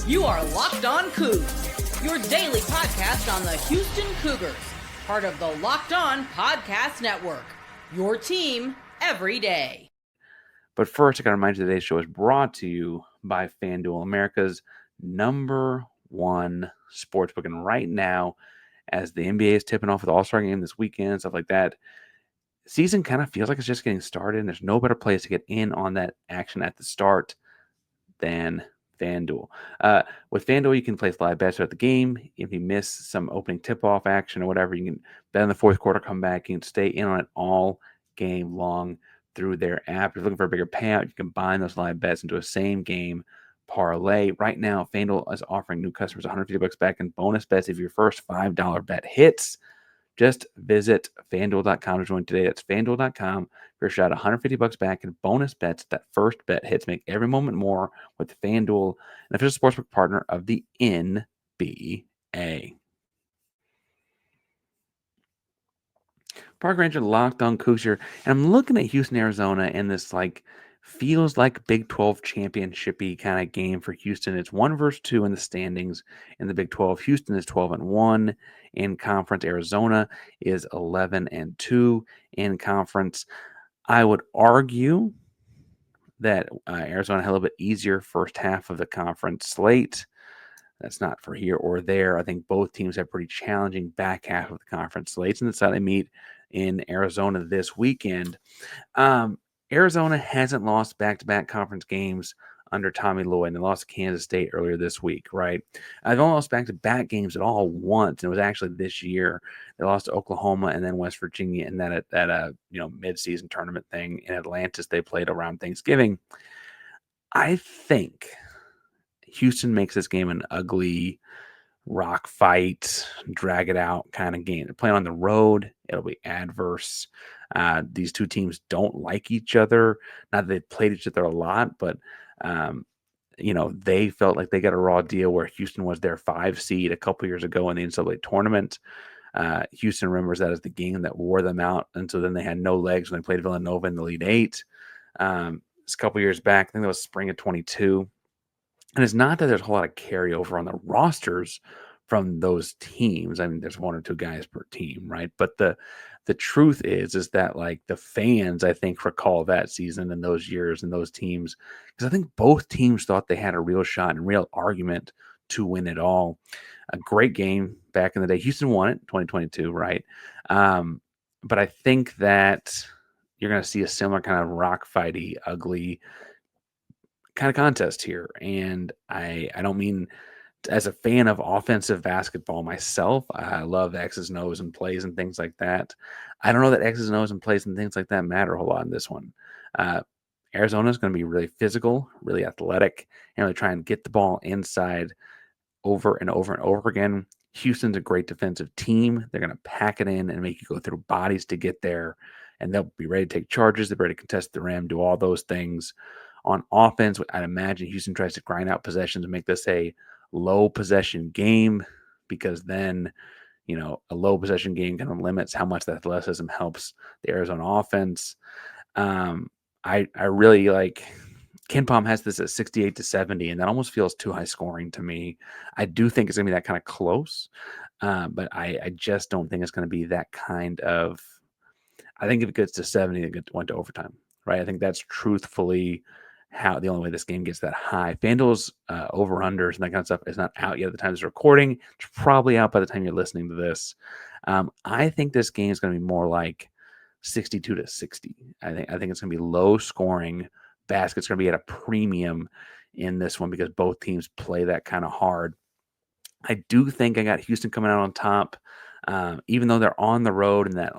You are Locked On Coogs, your daily podcast on the Houston Cougars, part of the Locked On Podcast Network, your team every day. But first, I got to remind you today's show is brought to you by FanDuel, America's #1 sportsbook. And right now, as the NBA is tipping off with the All-Star game this weekend, stuff like that, season kind of feels like it's just getting started, and there's no better place to get in on that action at the start than FanDuel. With FanDuel, you can place live bets throughout the game. If you miss some opening tip-off action or whatever, you can bet in the fourth quarter, come back, you can stay in on it all game long through their app. If you're looking for a bigger payout, you can combine those live bets into a same-game parlay. Right now, FanDuel is offering new customers $150 back in bonus bets if your first $5 bet hits. Just visit FanDuel.com to join today. That's FanDuel.com for a shot at $150 back in bonus bets. That first bet hits. Make every moment more with FanDuel, an official sportsbook partner of the NBA. Park Ranger Locked On Coogs here, and I'm looking at Houston, Arizona, and this feels like Big 12 championship-y kind of game for Houston. It's 1-2 in the standings in the Big 12. Houston is 12-1 in conference. Arizona is 11-2 in conference. I would argue that Arizona had a little bit easier first half of the conference slate. That's not for here or there. I think both teams have pretty challenging back half of the conference slates, and that's how they meet in Arizona this weekend. Arizona hasn't lost back-to-back conference games under Tommy Lloyd, and they lost to Kansas State earlier this week, right? They've only lost back-to-back games at all once, and it was actually this year. They lost to Oklahoma and then West Virginia, and then at that mid-season tournament thing in Atlantis they played around Thanksgiving. I think Houston makes this game an ugly rock fight, drag it out kind of game. They're playing on the road. It'll be adverse. These two teams don't like each other. Not that they've played each other a lot, but they felt like they got a raw deal where Houston was their 5 seed a couple years ago in the NCAA tournament. Houston remembers that as the game that wore them out, and so then they had no legs when they played Villanova in the Elite Eight. It's a couple years back. I think that was spring of 22. And it's not that there's a whole lot of carryover on the rosters from those teams. I mean, there's 1 or 2 guys per team, right? But the truth is that the fans, I think, recall that season and those years and those teams, because I think both teams thought they had a real shot and real argument to win it all. A great game back in the day. Houston won it 2022, right? But I think that you're going to see a similar kind of rock fighty, ugly kind of contest here. And I don't mean as a fan of offensive basketball myself. I love X's and O's and plays and things like that. I don't know that X's and O's and plays and things like that matter a whole lot in this one. Arizona is going to be really physical, really athletic, and really try and get the ball inside over and over and over again. Houston's a great defensive team. They're going to pack it in and make you go through bodies to get there, and they'll be ready to take charges. They're ready to contest the rim, do all those things. On offense, I'd imagine Houston tries to grind out possessions and make this a low possession game, because then, a low possession game kind of limits how much the athleticism helps the Arizona offense. I really like KenPom has this at 68-70, and that almost feels too high scoring to me. I do think it's going to be that kind of close, but I just don't think it's going to be that kind of. I think if it gets to 70, it went to overtime, right? I think that's truthfully how the only way this game gets that high. FanDuel's over-unders and that kind of stuff is not out yet at the time of this recording. It's probably out by the time you're listening to this. I think this game is going to be more like 62-60. I think it's going to be low scoring. Basket's going to be at a premium in this one because both teams play that kind of hard. I do think I got Houston coming out on top, even though they're on the road and that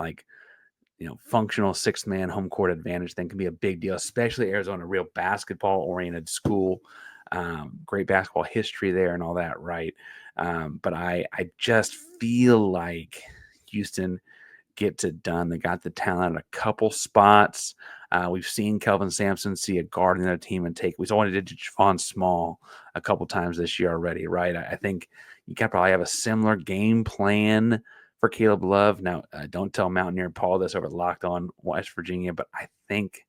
functional 6-man home court advantage thing can be a big deal, especially Arizona, a real basketball oriented school, great basketball history there and all that. Right. But I just feel like Houston gets it done. They got the talent at a couple spots. We've seen Kelvin Sampson see a guard in their team and take. We saw what he did to Javon Small a couple times this year already, right? I think you can probably have a similar game plan for Caleb Love. Now, don't tell Mountaineer Paul this over Locked On West Virginia, but I think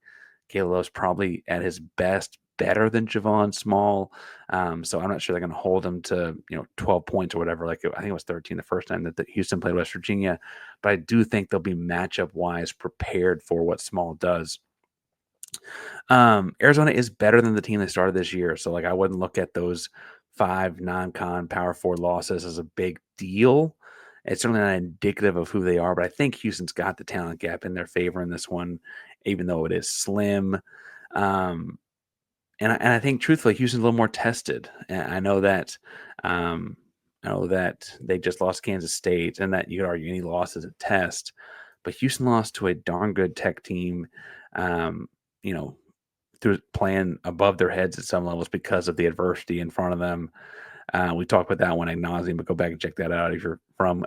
Caleb Love's probably at his best better than Javon Small. So I'm not sure they're going to hold him to 12 points or whatever. Like I think it was 13 the first time that Houston played West Virginia, but I do think they'll be matchup wise prepared for what Small does. Arizona is better than the team they started this year, so like I wouldn't look at those 5 non-con Power 4 losses as a big deal. It's certainly not indicative of who they are, but I think Houston's got the talent gap in their favor in this one, even though it is slim. Um, and I think truthfully, Houston's a little more tested. And um, I know that they just lost Kansas State, and that you could argue any loss is a test. But Houston lost to a darn good Tech team. Um, you know, through playing above their heads at some levels because of the adversity in front of them. We talked about that one ad nauseum, but go back and check that out if you're from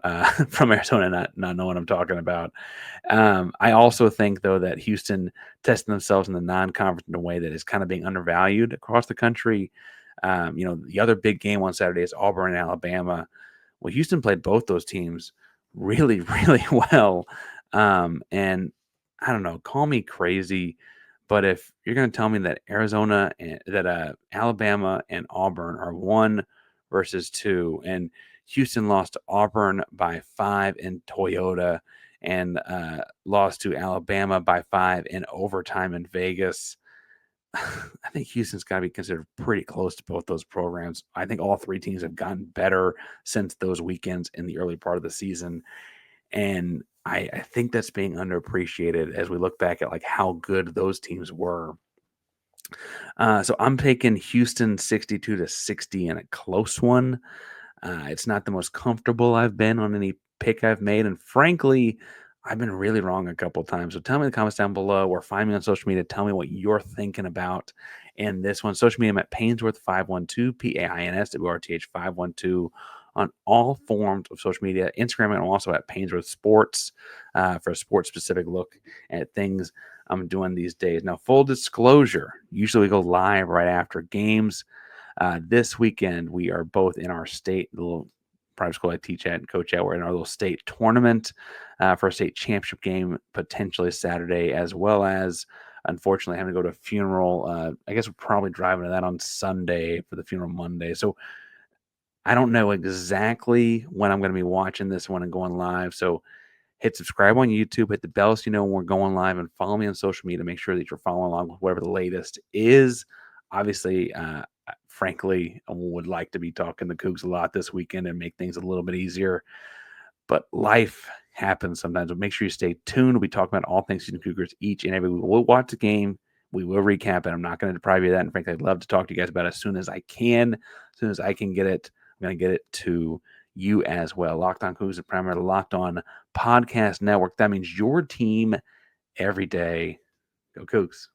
from Arizona and not know what I'm talking about. I also think though that Houston testing themselves in the non-conference in a way that is kind of being undervalued across the country. The other big game on Saturday is Auburn and Alabama. Well, Houston played both those teams really, really well. And I don't know, call me crazy, but if you're going to tell me that Alabama and Auburn are 1 versus 2, and Houston lost to Auburn by 5 in Toyota, and lost to Alabama by 5 in overtime in Vegas, I think Houston's got to be considered pretty close to both those programs. I think all 3 teams have gotten better since those weekends in the early part of the season. And I think that's being underappreciated as we look back at like how good those teams were. So I'm taking Houston 62-60 in a close one. It's not the most comfortable I've been on any pick I've made. And frankly, I've been really wrong a couple times. So tell me in the comments down below or find me on social media. Tell me what you're thinking about in this one. Social media, I'm at Painsworth512, PAINSWRTH 512 on all forms of social media. Instagram, and I'm also at Painsworth Sports for a sports specific look at things I'm doing these days. Now, full disclosure, usually we go live right after games. This weekend, we are both in our state, the little private school I teach at and coach at. We're in our little state tournament for a state championship game, potentially Saturday, as well as, unfortunately, having to go to a funeral. I guess we're probably driving to that on Sunday for the funeral Monday. So I don't know exactly when I'm going to be watching this one and going live. So hit subscribe on YouTube, hit the bell so you know when we're going live, and follow me on social media to make sure that you're following along with whatever the latest is. Obviously, frankly, I would like to be talking to Coogs a lot this weekend and make things a little bit easier. But life happens sometimes. But make sure you stay tuned. We'll be talking about all things Houston Cougars each and every week. We'll watch the game. We will recap it. I'm not going to deprive you of that. And frankly, I'd love to talk to you guys about it as soon as I can. As soon as I can get it, I'm going to get it to you as well. Locked On Cougars, the primary Locked On Podcast Network. That means your team every day. Go Cougs.